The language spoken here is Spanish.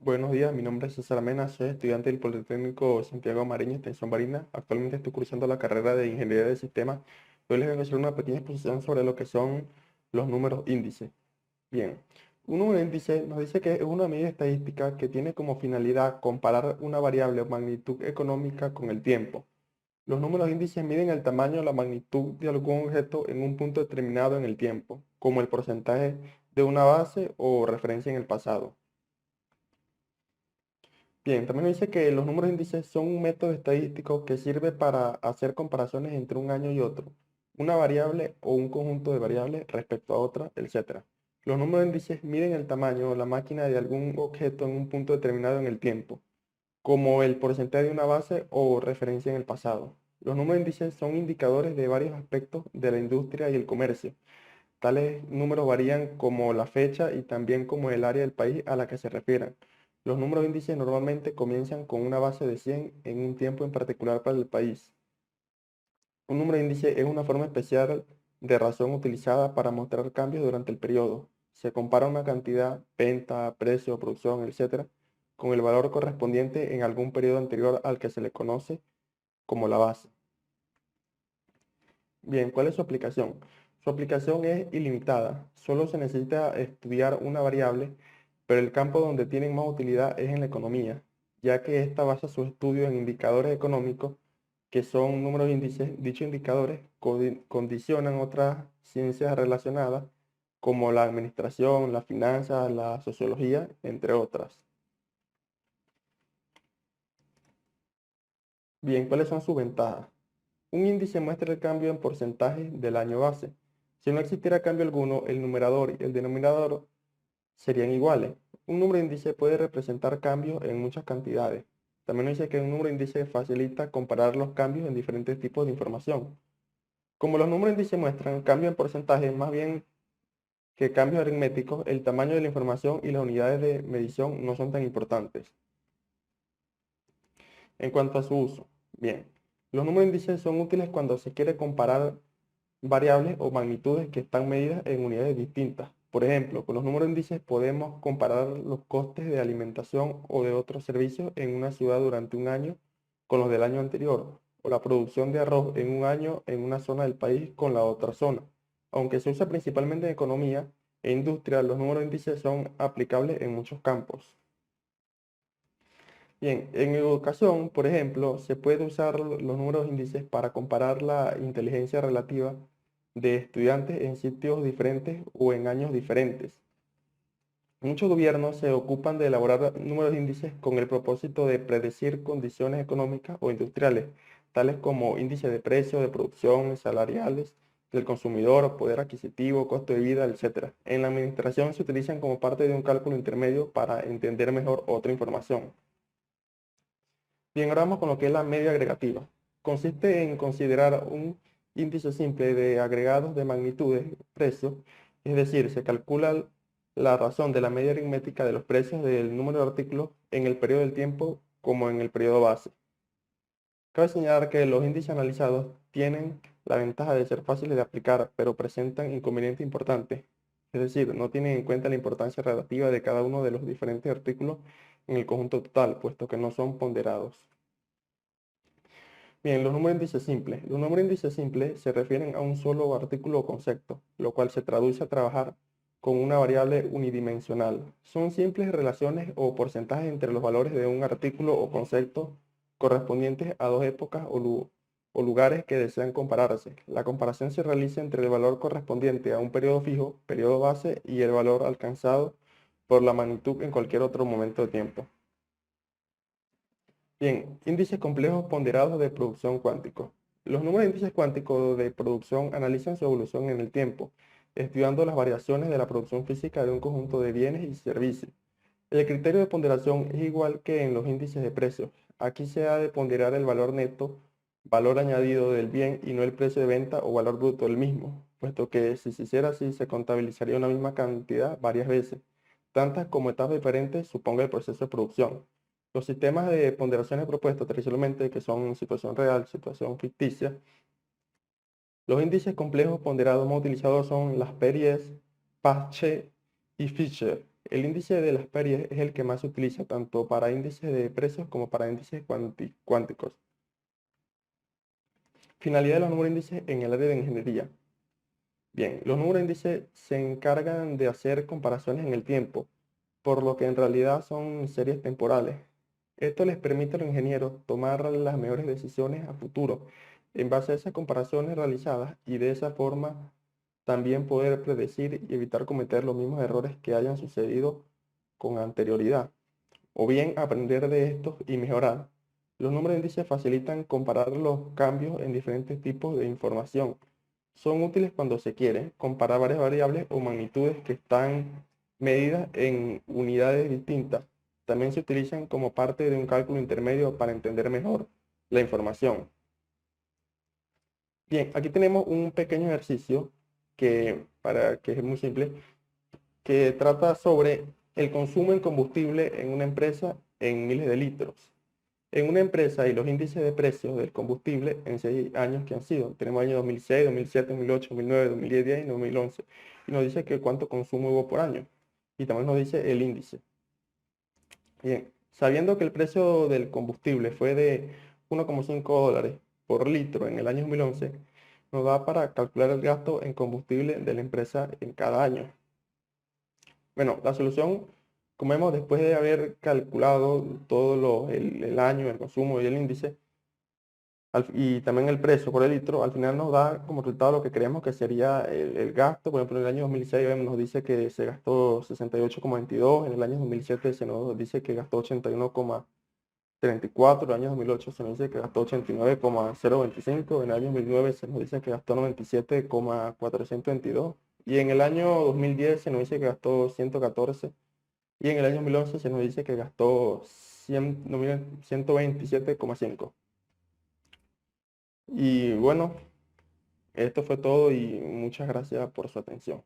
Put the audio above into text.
Buenos días, mi nombre es César Mena, soy estudiante del Politécnico Santiago Mariño, Extensión Barina. Actualmente estoy cursando la carrera de Ingeniería de Sistemas. Hoy les vengo a hacer una pequeña exposición sobre lo que son los números índices. Bien, un número índice nos dice que es una medida estadística que tiene como finalidad comparar una variable o magnitud económica con el tiempo. Los números índices miden el tamaño o la magnitud de algún objeto en un punto determinado en el tiempo, como el porcentaje de una base o referencia en el pasado. Bien, también nos dice que los números índices son un método estadístico que sirve para hacer comparaciones entre un año y otro, una variable o un conjunto de variables respecto a otra, etc. Los números índices miden el tamaño o la máquina de algún objeto en un punto determinado en el tiempo, como el porcentaje de una base o referencia en el pasado. Los números índices son indicadores de varios aspectos de la industria y el comercio. Tales números varían como la fecha y también como el área del país a la que se refieran. Los números índices normalmente comienzan con una base de 100 en un tiempo en particular para el país. Un número índice es una forma especial de razón utilizada para mostrar cambios durante el periodo. Se compara una cantidad, venta, precio, producción, etc., con el valor correspondiente en algún periodo anterior al que se le conoce como la base. Bien, ¿cuál es su aplicación? Su aplicación es ilimitada. Solo se necesita estudiar una variable, pero el campo donde tienen más utilidad es en la economía, ya que ésta basa su estudio en indicadores económicos, que son números índices. Dichos indicadores condicionan otras ciencias relacionadas, como la administración, las finanzas, la sociología, entre otras. Bien, ¿cuáles son sus ventajas? Un índice muestra el cambio en porcentaje del año base. Si no existiera cambio alguno, el numerador y el denominador serían iguales. Un número índice puede representar cambios en muchas cantidades. También nos dice que un número índice facilita comparar los cambios en diferentes tipos de información. Como los números índices muestran cambios en porcentaje más bien que cambios aritméticos, el tamaño de la información y las unidades de medición no son tan importantes. En cuanto a su uso, bien, los números índices son útiles cuando se quiere comparar variables o magnitudes que están medidas en unidades distintas. Por ejemplo, con los números índices podemos comparar los costes de alimentación o de otros servicios en una ciudad durante un año con los del año anterior, o la producción de arroz en un año en una zona del país con la otra zona. Aunque se usa principalmente en economía e industria, los números índices son aplicables en muchos campos. Bien, en educación, por ejemplo, se puede usar los números índices para comparar la inteligencia relativa de estudiantes en sitios diferentes o en años diferentes. Muchos gobiernos se ocupan de elaborar números índices con el propósito de predecir condiciones económicas o industriales, tales como índice de precios, de producción, salariales, del consumidor, poder adquisitivo, costo de vida, etc. En la administración se utilizan como parte de un cálculo intermedio para entender mejor otra información. Bien, ahora vamos con lo que es la media agregativa. Consiste en considerar un índice simple de agregados de magnitudes, precios, es decir, se calcula la razón de la media aritmética de los precios del número de artículos en el periodo del tiempo como en el periodo base. Cabe señalar que los índices analizados tienen la ventaja de ser fáciles de aplicar, pero presentan inconvenientes importantes. Es decir, no tienen en cuenta la importancia relativa de cada uno de los diferentes artículos en el conjunto total, puesto que no son ponderados. Bien, los números índices simples. Los números índices simples se refieren a un solo artículo o concepto, lo cual se traduce a trabajar con una variable unidimensional. Son simples relaciones o porcentajes entre los valores de un artículo o concepto correspondientes a dos épocas o lugares que desean compararse. La comparación se realiza entre el valor correspondiente a un periodo fijo, periodo base, y el valor alcanzado por la magnitud en cualquier otro momento de tiempo. Bien, índices complejos ponderados de producción cuántico. Los números índices cuánticos de producción analizan su evolución en el tiempo, estudiando las variaciones de la producción física de un conjunto de bienes y servicios. El criterio de ponderación es igual que en los índices de precios. Aquí se ha de ponderar el valor neto, valor añadido del bien y no el precio de venta o valor bruto del mismo, puesto que si se hiciera así se contabilizaría una misma cantidad varias veces, tantas como etapas diferentes suponga el proceso de producción. Los sistemas de ponderaciones propuestos tradicionalmente, que son situación real, situación ficticia, los índices complejos ponderados más utilizados son las Perries, Pache y Fisher. El índice de las Asperger es el que más se utiliza tanto para índices de precios como para índices cuánticos. Finalidad de los números índices en el área de ingeniería. Bien, los números índices se encargan de hacer comparaciones en el tiempo, por lo que en realidad son series temporales. Esto les permite a los ingenieros tomar las mejores decisiones a futuro en base a esas comparaciones realizadas y de esa forma también poder predecir y evitar cometer los mismos errores que hayan sucedido con anterioridad, o bien aprender de estos y mejorar. Los números índices facilitan comparar los cambios en diferentes tipos de información. Son útiles cuando se quiere comparar varias variables o magnitudes que están medidas en unidades distintas. También se utilizan como parte de un cálculo intermedio para entender mejor la información. Bien, aquí tenemos un pequeño ejercicio que es muy simple, que trata sobre el consumo en combustible en una empresa en miles de litros. En una empresa y los índices de precios del combustible en 6 años que han sido. Tenemos años 2006, 2007, 2008, 2009, 2010 y 2011. Y nos dice que cuánto consumo hubo por año. Y también nos dice el índice. Bien, sabiendo que el precio del combustible fue de 1,5 dólares por litro en el año 2011, nos da para calcular el gasto en combustible de la empresa en cada año. Bueno, la solución, como vemos, después de haber calculado todo el año, el consumo y el índice, y también el precio por el litro, al final nos da como resultado lo que creemos que sería el gasto. Por ejemplo, en el año 2006 nos dice que se gastó 68,22, en el año 2007 se nos dice que gastó 81,34, en el año 2008 se nos dice que gastó 89,025, en el año 2009 se nos dice que gastó 97,422, y en el año 2010 se nos dice que gastó 114, y en el año 2011 se nos dice que gastó 127,5. Y bueno, esto fue todo y muchas gracias por su atención.